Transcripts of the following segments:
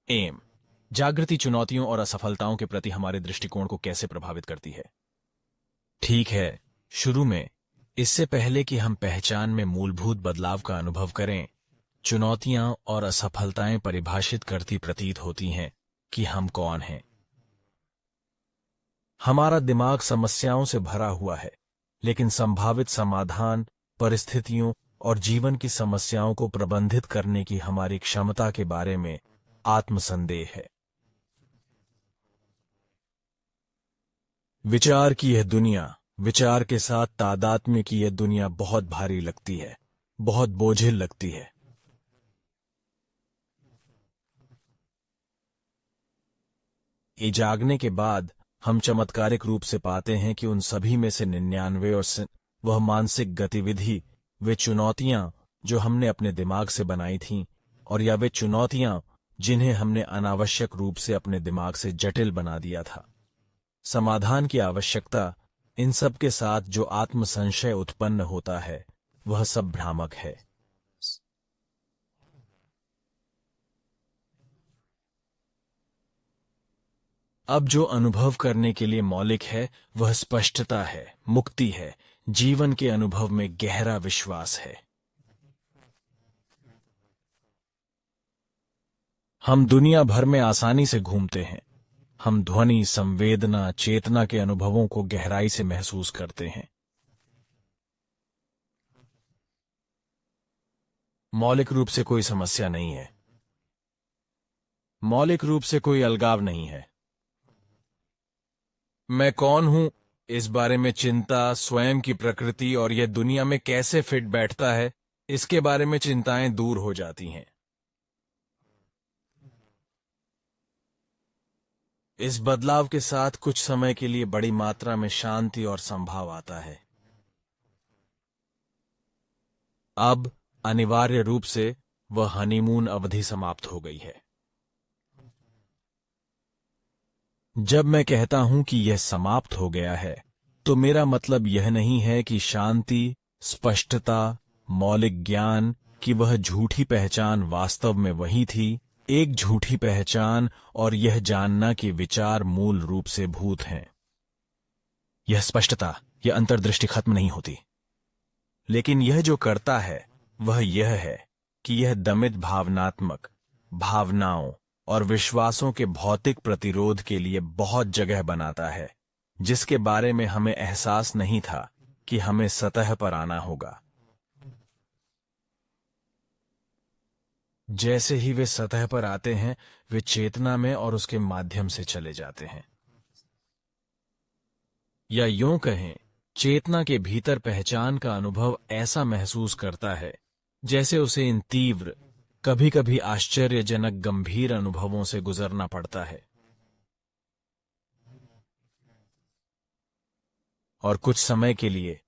M जागृति चुनौतियों और असफलताओं के प्रति हमारे दृष्टिकोण को कैसे प्रभावित करती है। ठीक है, शुरू में, इससे पहले कि हम पहचान में मूलभूत बदलाव का अनुभव करें, चुनौतियां और असफलताएं परिभाषित करती प्रतीत होती हैं कि हम कौन हैं। हमारा दिमाग समस्याओं से भरा हुआ है, लेकिन संभावित समाधान, परिस्थितियों और जीवन की समस्याओं को प्रबंधित करने की हमारी क्षमता के बारे में आत्मसंदेह है। विचार की यह दुनिया, विचार के साथ तादात्म्य की यह दुनिया बहुत भारी लगती है, बहुत बोझिल लगती है। ये जागने के बाद हम चमत्कारिक रूप से पाते हैं कि उन सभी में से 99 और वह मानसिक गतिविधि, वे चुनौतियां जो हमने अपने दिमाग से बनाई थीं, और या वे चुनौतियां जिन्हें हमने अनावश्यक रूप से अपने दिमाग से जटिल बना दिया था। समाधान की आवश्यकता, इन सब के साथ जो आत्मसंशय उत्पन्न होता है, वह सब भ्रामक है। अब जो अनुभव करने के लिए मौलिक है, वह स्पष्टता है, मुक्ति है, जीवन के अनुभव में गहरा विश्वास है। हम दुनिया भर में आसानी से घूमते हैं। हम ध्वनि, संवेदना, चेतना के अनुभवों को गहराई से महसूस करते हैं। मौलिक रूप से कोई समस्या नहीं है। मौलिक रूप से कोई अलगाव नहीं है। मैं कौन हूं, इस बारे में चिंता, स्वयं की प्रकृति और यह दुनिया में कैसे फिट बैठता है, इसके बारे में चिंताएं दूर हो जाती हैं। इस बदलाव के साथ कुछ समय के लिए बड़ी मात्रा में शांति और संभाव आता है। अब अनिवार्य रूप से वह हनीमून अवधि समाप्त हो गई है। जब मैं कहता हूं कि यह समाप्त हो गया है, तो मेरा मतलब यह नहीं है कि शांति, स्पष्टता, मौलिक ज्ञान की वह झूठी पहचान वास्तव में वही थी, एक झूठी पहचान, और यह जानना कि विचार मूल रूप से भूत हैं। यह स्पष्टता, यह अंतर्दृष्टि खत्म नहीं होती, लेकिन यह जो करता है वह यह है कि यह दमित भावनात्मक, भावनाओं और विश्वासों के भौतिक प्रतिरोध के लिए बहुत जगह बनाता है, जिसके बारे में हमें एहसास नहीं था कि हमें सतह पर आना होगा। जैसे ही वे सतह पर आते हैं, वे चेतना में और उसके माध्यम से चले जाते हैं। या यूं कहें, चेतना के भीतर पहचान का अनुभव ऐसा महसूस करता है जैसे उसे इन तीव्र, कभी कभी आश्चर्यजनक गंभीर अनुभवों से गुजरना पड़ता है। और कुछ समय के लिए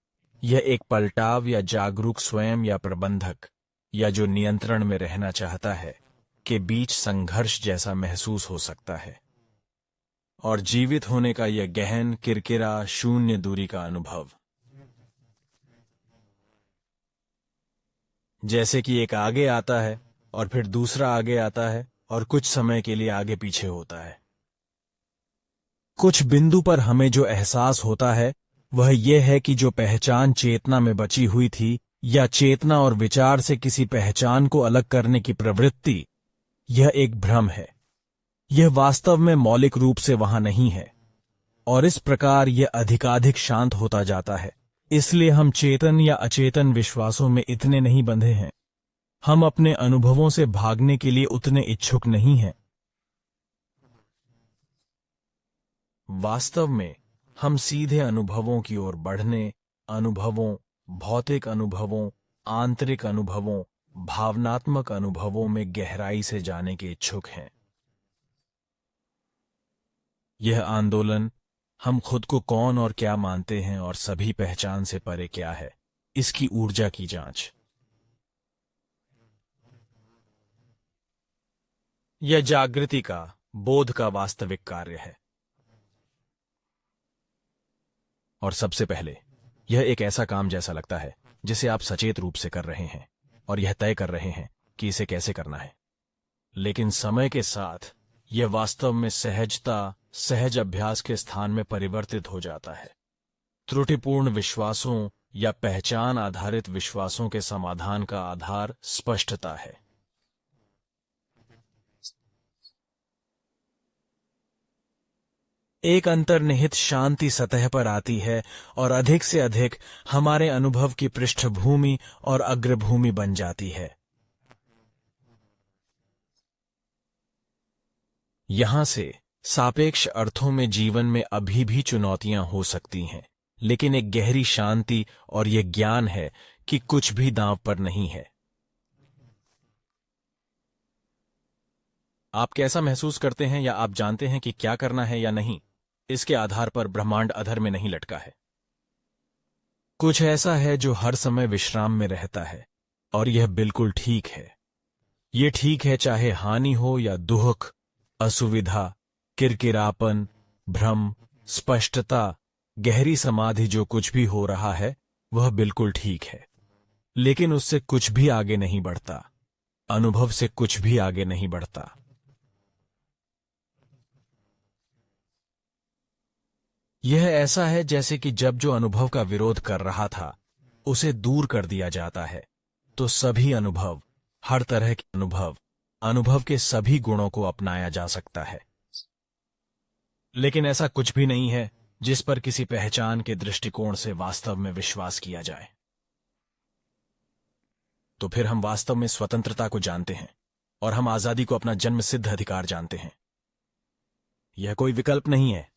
यह एक पलटाव या जागरूक स्वयं या प्रबंधक, या जो नियंत्रण में रहना चाहता है, के बीच संघर्ष जैसा महसूस हो सकता है। और जीवित होने का यह गहन, किरकिरा, शून्य दूरी का अनुभव, जैसे कि एक आगे आता है और फिर दूसरा आगे आता है और कुछ समय के लिए आगे पीछे होता है। कुछ बिंदु पर हमें जो एहसास होता है वह यह है कि जो पहचान चेतना में बची हुई थी, या चेतना और विचार से किसी पहचान को अलग करने की प्रवृत्ति, यह एक भ्रम है। यह वास्तव में मौलिक रूप से वहां नहीं है, और इस प्रकार यह अधिकाधिक शांत होता जाता है। इसलिए हम चेतन या अचेतन विश्वासों में इतने नहीं बंधे हैं। हम अपने अनुभवों से भागने के लिए उतने इच्छुक नहीं हैं। वास्तव में हम सीधे अनुभवों की ओर बढ़ने, अनुभवों, भौतिक अनुभवों, आंतरिक अनुभवों, भावनात्मक अनुभवों में गहराई से जाने के इच्छुक हैं। यह आंदोलन, हम खुद को कौन और क्या मानते हैं और सभी पहचान से परे क्या है, इसकी ऊर्जा की जांच। यह जागृति का, बोध का वास्तविक कार्य है। और सबसे पहले, यह एक ऐसा काम जैसा लगता है जिसे आप सचेत रूप से कर रहे हैं, और यह तय कर रहे हैं कि इसे कैसे करना है। लेकिन समय के साथ यह वास्तव में सहजता, सहज अभ्यास के स्थान में परिवर्तित हो जाता है। त्रुटिपूर्ण विश्वासों या पहचान आधारित विश्वासों के समाधान का आधार स्पष्टता है। एक अंतर्निहित शांति सतह पर आती है और अधिक से अधिक हमारे अनुभव की पृष्ठभूमि और अग्रभूमि बन जाती है। यहां से सापेक्ष अर्थों में जीवन में अभी भी चुनौतियां हो सकती हैं, लेकिन एक गहरी शांति और यह ज्ञान है कि कुछ भी दांव पर नहीं है। आप कैसा महसूस करते हैं या आप जानते हैं कि क्या करना है या नहीं, इसके आधार पर ब्रह्मांड अधर में नहीं लटका है। कुछ ऐसा है जो हर समय विश्राम में रहता है और यह बिल्कुल ठीक है। यह ठीक है चाहे हानि हो या दुख, असुविधा, किरकिरापन, भ्रम, स्पष्टता, गहरी समाधि, जो कुछ भी हो रहा है वह बिल्कुल ठीक है। लेकिन उससे कुछ भी आगे नहीं बढ़ता, अनुभव से कुछ भी आगे नहीं बढ़ता। यह ऐसा है जैसे कि जब जो अनुभव का विरोध कर रहा था उसे दूर कर दिया जाता है, तो सभी अनुभव, हर तरह के अनुभव के सभी गुणों को अपनाया जा सकता है। लेकिन ऐसा कुछ भी नहीं है जिस पर किसी पहचान के दृष्टिकोण से वास्तव में विश्वास किया जाए। तो फिर हम वास्तव में स्वतंत्रता को जानते हैं और हम आजादी को अपना जन्म सिद्ध अधिकार जानते हैं। यह कोई विकल्प नहीं है,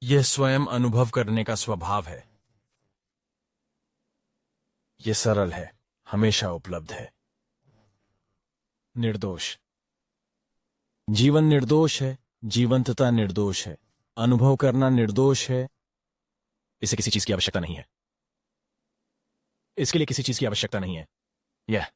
यह स्वयं अनुभव करने का स्वभाव है। यह सरल है, हमेशा उपलब्ध है। निर्दोष जीवन निर्दोष है, जीवंतता निर्दोष है, अनुभव करना निर्दोष है। इसे किसी चीज की आवश्यकता नहीं है, इसके लिए किसी चीज की आवश्यकता नहीं है। यह